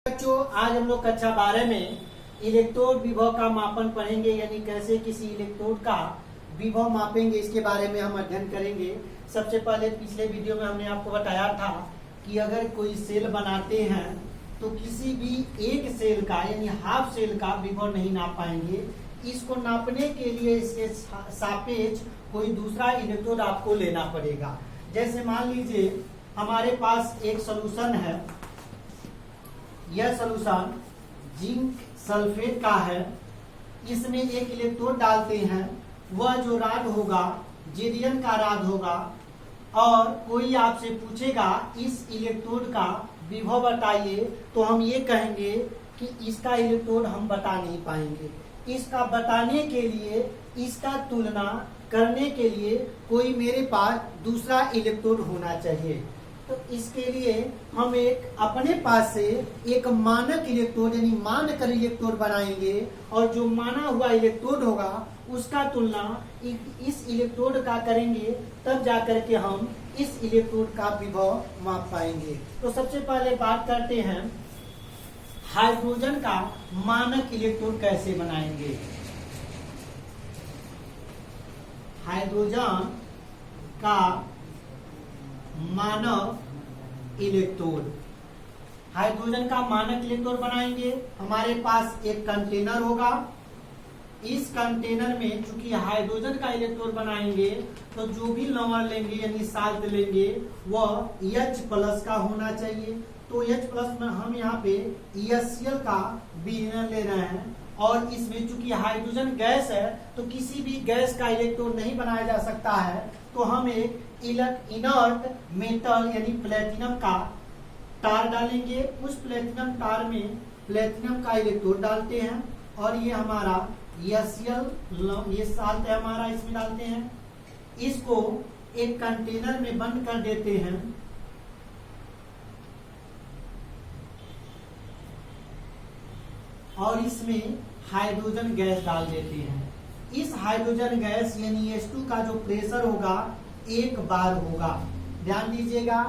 बच्चों, आज हम लोग कक्षा 12 में इलेक्ट्रोड विभव का मापन पढ़ेंगे, यानी कैसे किसी इलेक्ट्रोड का विभव मापेंगे, इसके बारे में हम अध्ययन करेंगे। सबसे पहले पिछले वीडियो में हमने आपको बताया था कि अगर कोई सेल बनाते हैं तो किसी भी एक सेल का यानी हाफ सेल का विभव नहीं नाप पाएंगे। इसको नापने के लिए इसके सापेक्ष कोई दूसरा इलेक्ट्रोड आपको लेना पड़ेगा। जैसे मान लीजिए हमारे पास एक सॉल्यूशन है, यह सॉल्यूशन जिंक सल्फेट का है। इसमें एक इलेक्ट्रोड डालते हैं, वह जो राड होगा जेडियन का राड होगा, और कोई आपसे पूछेगा इस इलेक्ट्रोड का विभव बताइए, तो हम ये कहेंगे कि इसका इलेक्ट्रोड हम बता नहीं पाएंगे। इसका बताने के लिए, इसका तुलना करने के लिए कोई मेरे पास दूसरा इलेक्ट्रोड होना चाहिए। तो इसके लिए हम एक अपने पास से एक मानक इलेक्ट्रोड यानी मानकर इलेक्ट्रोड बनाएंगे, और जो माना हुआ इलेक्ट्रोड होगा उसका तुलना इस इलेक्ट्रोड का करेंगे, तब जाकर के हम इस इलेक्ट्रोड का विभव माप पाएंगे। तो सबसे पहले बात करते हैं हाइड्रोजन का मानक इलेक्ट्रोड कैसे बनाएंगे। हाइड्रोजन का मानक इलेक्ट्रोड, हाइड्रोजन का मानक इलेक्ट्रोड बनाएंगे। हमारे पास एक कंटेनर होगा, इस कंटेनर में चूंकि हाइड्रोजन का इलेक्ट्रोड बनाएंगे तो जो भी लवण लेंगे यानी साल्ट लेंगे वह H+ का होना चाहिए। तो H+ में हम यहाँ पे ESCl का विलयन ले रहे हैं, और इसमें चूंकि हाइड्रोजन गैस है तो किसी भी गैस का इलेक्ट्रोड नहीं बनाया जा सकता है, तो हम एक इनर्ट मेटल यानी प्लेटिनम का तार डालेंगे। उस प्लेटिनम तार में प्लेटिनम का इलेक्ट्रोड डालते हैं, और ये हमारा ESCl ये साल्ट है हमारा, इसमें डालते हैं। इसको एक कंटेनर में बंद कर देते हैं, और इसमें हाइड्रोजन गैस डाल देते हैं। इस हाइड्रोजन गैस यानी H2 का जो प्रेशर होगा 1 बार होगा। ध्यान दीजिएगा,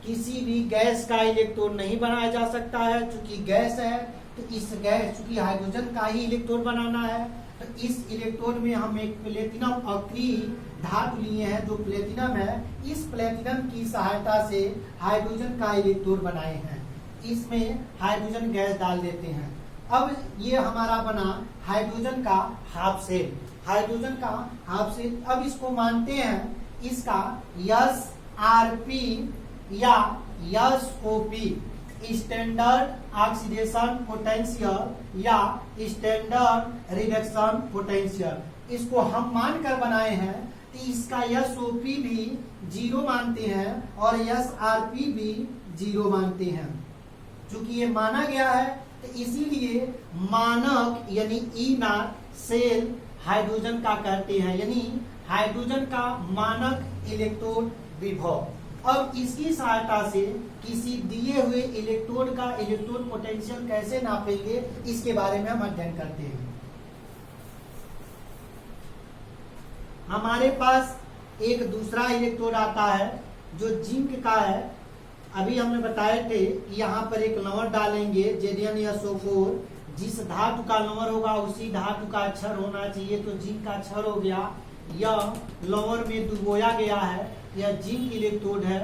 किसी भी गैस का इलेक्ट्रोड नहीं बनाया जा सकता है। चूंकि गैस है तो इस गैस चूंकि हाइड्रोजन का ही इलेक्ट्रोड बनाना है, तो इस इलेक्ट्रोड में हम एक प्लेटिनम अक्रिय धातु लिए हैं जो प्लेटिनम है। इस प्लेटिनम की सहायता से हाइड्रोजन का इलेक्ट्रोड बनाए हैं। इसमें हाइड्रोजन गैस डाल देते हैं। अब ये हमारा बना हाइड्रोजन का हाफ सेल, हाइड्रोजन का हाफ सेल। अब इसको मानते हैं इसका SRP या SOP स्टैंडर्ड ऑक्सीडेशन पोटेंशियल या स्टैंडर्ड रिडक्शन पोटेंशियल। इसको हम मानकर बनाए हैं, तो इसका SOP भी 0 मानते हैं और SRP भी 0 मानते हैं। चूंकि ये माना गया है तो इसीलिए मानक यानी E0 सेल हाइड्रोजन का कहते हैं, यानी हाइड्रोजन का मानक इलेक्ट्रोड विभव। अब इसकी सहायता से किसी दिए हुए इलेक्ट्रोड का इलेक्ट्रोड पोटेंशियल कैसे नापेंगे, इसके बारे में हम अध्ययन करते हैं। हमारे पास एक दूसरा इलेक्ट्रोड आता है जो जिंक का है। अभी हमने बताए थे कि यहाँ पर एक लवण डालेंगे Zn-SO4। जिस धातु का लवण होगा उसी धातु का अक्षर होना चाहिए, तो जिंक का अक्षर हो गया। यह लवण में डुबोया गया है, यह जिंक इलेक्ट्रोड है।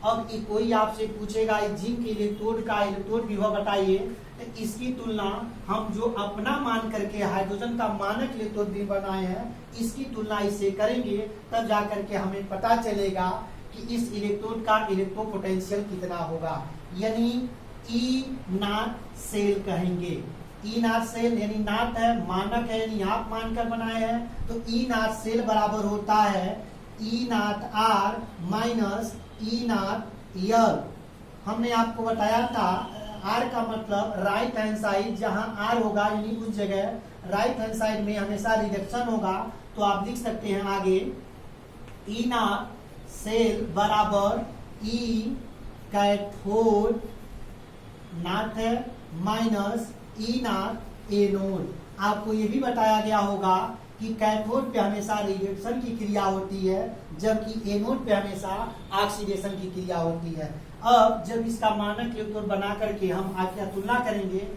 अब कोई आपसे पूछेगा जिंक इलेक्ट्रोड का इलेक्ट्रोड विभव बताइए, तो इसकी तुलना हम जो अपना मान करके हाइड्रोजन का मानक इलेक्ट्रोड भी बनाए हैं इसकी तुलना इससे करेंगे, तब जाकर के हमें पता चलेगा कि इस इलेक्ट्रोड का इलेक्ट्रो पोटेंशियल कितना होगा, यानी E0 सेल कहेंगे। E0 सेल यानी नाट है, मानक है, यानी आप मानकर बनाए हैं, तो E0 सेल बराबर होता है E0R माइनस E0L। हमने आपको बताया था R का मतलब राइट हैंड साइड, जहां R होगा यानी उस जगह राइट हैंड साइड में हमेशा रिडक्शन होगा। तो आप लिख सकते हैं आगे E0 सेल बराबर E कैथोड नाट है माइनस E0 एनोड। आपको ये भी बताया गया होगा कि कैथोड पे हमेशा रिडक्शन की क्रिया होती है, जबकि एनोड पे हमेशा ऑक्सीडेशन की क्रिया होती है। अब जब इसका मानक इलेक्ट्रोड बना करके हम आगे तुलना करेंगे,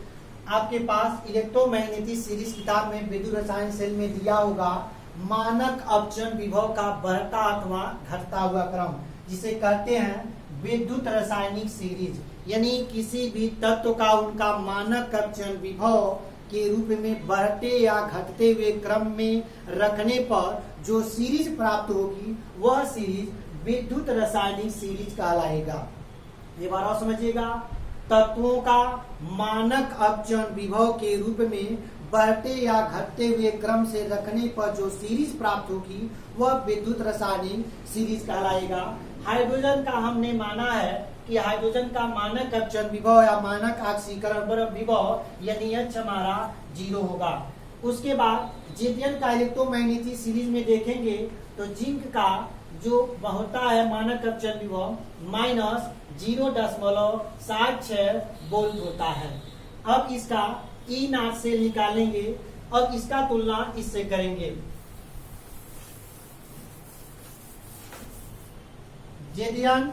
आपके पास इलेक्ट्रोमैग्नेटिक सीरीज किताब में विद्युत रसायन सेल में दिया होगा मानक अपचन विभव का बढ़ता अथवा घटता हुआ क्रम, जिसे कहते हैं विद्युत रासायनिक सीरीज। यानी किसी भी तत्व का उनका मानक अपचन विभव के रूप में बढ़ते या घटते हुए क्रम में रखने पर जो सीरीज प्राप्त होगी वह सीरीज विद्युत रासायनिक सीरीज कहलाएगा। ये बार और समझिएगा, तत्वों का मानक अपचन विभव के रूप में बढ़ते या घटते हुए क्रम से रखने पर जो सीरीज प्राप्त होगी वह विद्युत रासायनिक सीरीज कहलाएगा। हाइड्रोजन का हमने माना है कि हाइड्रोजन का मानक अपचन विभव या मानक ऑक्सीकरण विभव यानी H हमारा 0 होगा। उसके बाद जिंक का इलेक्ट्रोमैग्नेटिक सीरीज में देखेंगे तो जिंक का जो होता है मानक अपचन विभव -0.76 वोल्ट होता है। अब इसका E0 से निकालेंगे, अब इसका तुलना इससे करेंगे। जेडियन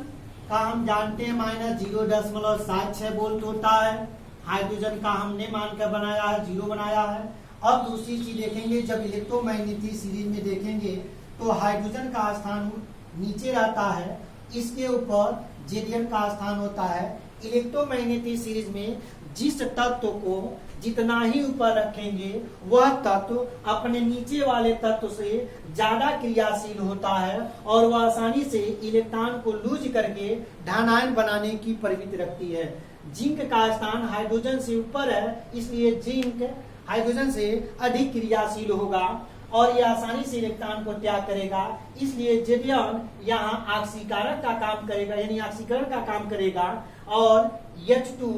का हम जानते हैं -0.76 वोल्ट होता है। हाइड्रोजन का हमने मानकर बनाया है, 0 बनाया है। अब दूसरी चीज देखेंगे, जब इलेक्ट्रोमैग्नेटिक सीरीज में देखेंगे तो हाइड्रोजन का स्थान नीचे रहता है, इसके ऊपर जेडियन का स्थान होता है। इलेक्ट्रोमैग्नेटिक सीरीज में जिस तत्व को जितना ही ऊपर रखेंगे वह तत्व अपने नीचे वाले तत्व से ज्यादा क्रियाशील होता है और वह आसानी से इलेक्ट्रॉन को लूज करके धनायन बनाने की प्रवृत्ति रखती है। जिंक का स्थान हाइड्रोजन से ऊपर है, इसलिए जिंक हाइड्रोजन से अधिक क्रियाशील होगा और यह आसानी से इलेक्ट्रॉन को त्याग करेगा, इसलिए जेडियन यहाँ ऑक्सीकारक का काम करेगा, यानी ऑक्सीकरण का काम करेगा और H2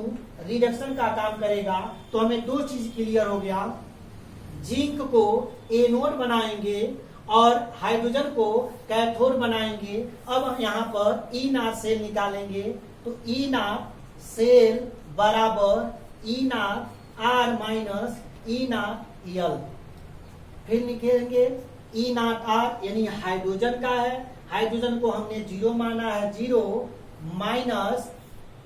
रिडक्शन का काम करेगा। तो हमें दो चीज क्लियर हो गया, जिंक को एनोड बनाएंगे और हाइड्रोजन को कैथोड बनाएंगे। अब हम यहाँ पर E0 सेल निकालेंगे, तो E0 सेल बराबर E0 R minus E0 L। फिर निकालेंगे E0 R यानी हाइड्रोजन का है, हाइड्रोजन को हमने 0 माना है, 0 माइनस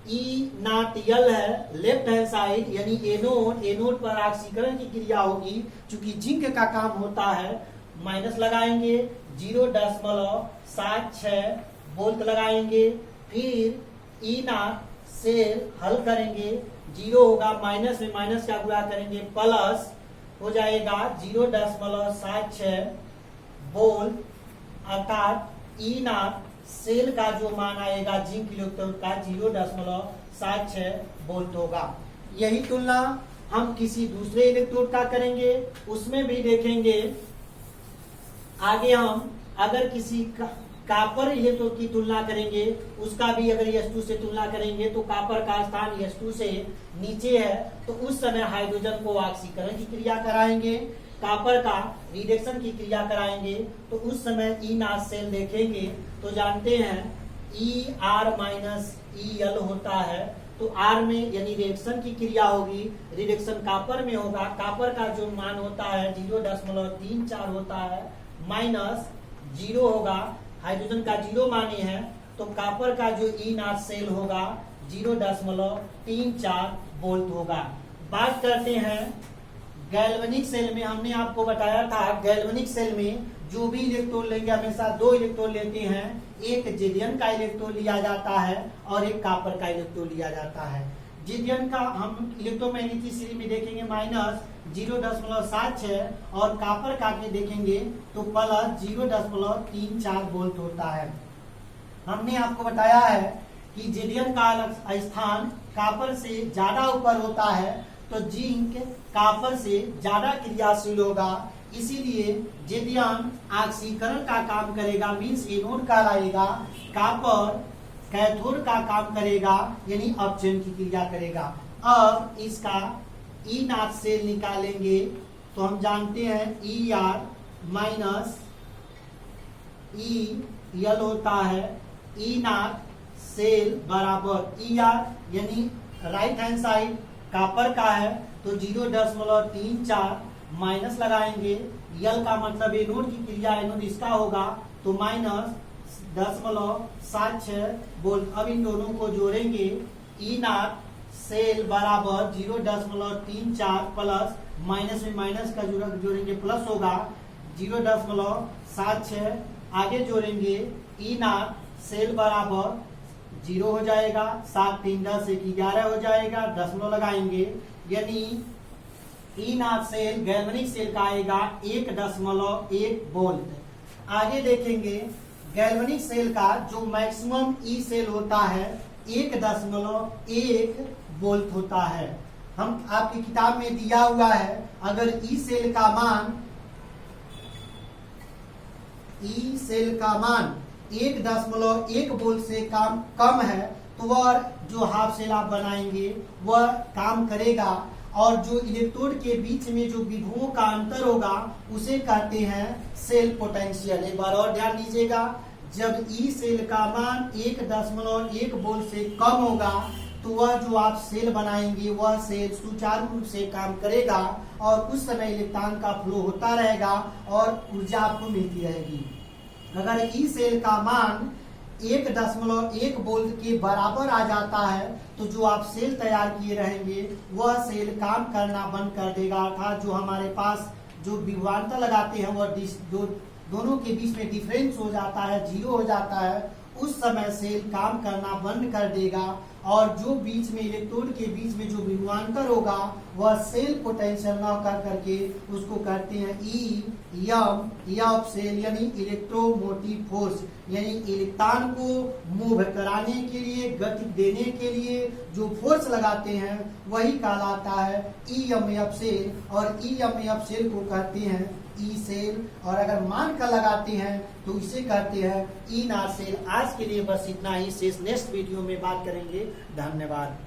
E0 L है लेफ्ट हैंड साइड यानी एनोड, एनोड पर ऑक्सीकरण की क्रिया होगी, चूंकि जिंक का काम होता है, माइनस लगाएंगे 0.76 वोल्ट लगाएंगे। फिर E0 से हल करेंगे, 0 होगा, माइनस में माइनस का गुणा करेंगे प्लस हो जाएगा 0.76 वोल्ट, अर्थात E0 सेल का जो मान आएगा जिंक इलेक्ट्रोड का 0.76 वोल्ट होगा। यही तुलना हम किसी दूसरे इलेक्ट्रोड का करेंगे, उसमें भी देखेंगे। आगे हम अगर किसी कापर इलेक्ट्रोड की तुलना करेंगे, उसका भी अगर H2 से तुलना करेंगे तो कापर का स्थान H2 से नीचे है, तो उस समय हाइड्रोजन को ऑक्सीकरण की क्रिया कराएंगे, कापर का रिडक्शन की क्रिया कराएंगे, तो उस समय E0 सेल देखेंगे तो जानते हैं ER माइनस EL होता है। तो R में यानी रिएक्शन की क्रिया होगी, रिडक्शन कापर में होगा, कापर का जो मान होता है 0.34 होता है, माइनस 0 होगा, हाइड्रोजन का 0 माने हैं, तो कापर का जो E0 सेल होगा 0.34 वोल्ट होगा। बात करते हैं गैल्वेनिक सेल में। हमने आपको बताया था गैल्वेनिक सेल में जो भी इलेक्ट्रोड लेंगे हमेशा 2 इलेक्ट्रोड लेते हैं, एक जेडियन का इलेक्ट्रोड लिया जाता है और एक कापर का इलेक्ट्रोड लिया जाता है। जेडियन का हम इलेक्ट्रोमैग्नेटिक सीरीज में देखेंगे -0.76 और कापर का के देखेंगे तो प्लस 0.34 वोल्ट होता है। हमने आपको बताया है कि जेडियन का स्थान कापर से ज्यादा ऊपर होता है, तो जिंक कापर से ज्यादा क्रियाशील होगा, इसीलिए जेडियन ऑक्सीकरण का काम करेगा, मींस एनोड कहलाएगा, कापर कैथोड का काम करेगा यानी अपचयन की क्रिया करेगा। अब इसका E0 सेल निकालेंगे तो हम जानते हैं ER माइनस EL होता है, E0 सेल बराबर ER यानी राइट हैंड साइड कापर का है तो 0.34 माइनस लगाएंगे, L का मतलब एनोड की क्रिया, एनोड इसका होगा तो 0.76 वोल्ट। अब इन दोनों को जोड़ेंगे, ई नॉट सेल बराबर 0.34 प्लस माइनस में माइनस का जोड़ेंगे प्लस होगा 0.76, आगे जोड़ेंगे ई नॉट सेल बराबर 0 हो जाएगा, 7 3 10 1 11 हो जाएगा, दशमलव लगाएंगे, यानी ई नॉट सेल गैल्वेनिक सेल का आएगा 1.1 वोल्ट। आगे देखेंगे गैल्वेनिक सेल का जो मैक्सिमम ई सेल होता है 1.1 वोल्ट होता है। हम आपकी किताब में दिया हुआ है, अगर ई सेल का मान 1.1 वोल्ट से कम है तो वह जो हाफ सेल आप बनाएंगे वह काम करेगा, और जो इलेक्ट्रोड के बीच में जो विभवों का अंतर होगा उसे कहते हैं सेल पोटेंशियल। एक बार और ध्यान दीजिएगा, जब ई सेल का मान 1.1 वोल्ट से कम होगा तो वह जो आप सेल बनाएंगे वह सेल सुचारू रूप से काम करेगा और उस समय इलेक्ट्रॉन का फ्लो होता रहेगा और ऊर्जा आपको मिलती रहेगी। अगर ई सेल का मान 1.1 वोल्ट के बराबर आ जाता है तो जो आप सेल तैयार किए रहेंगे वह सेल काम करना बंद कर देगा, अर्थात जो हमारे पास जो विभवांतर लगाते हैं वह दोनों के बीच में डिफरेंस हो जाता है, 0 हो जाता है, उस समय सेल काम करना बंद कर देगा और जो बीच में इलेक्ट्रोड के बीच में जो विभवांतर होगा वह सेल पोटेंशियल न कर करके उसको कहते हैं EM सेल, यानी इलेक्ट्रोमोटिव फोर्स, यानी इलेक्ट्रॉन को मूव कराने के लिए, गति देने के लिए जो फोर्स लगाते हैं वही कहलाता है EMF सेल, और EMF सेल को कहते हैं ई सेल, और अगर मान का लगाते हैं तो इसे कहते हैं ई नॉट सेल। आज के लिए बस इतना ही, शेष नेक्स्ट वीडियो में बात करेंगे। धन्यवाद।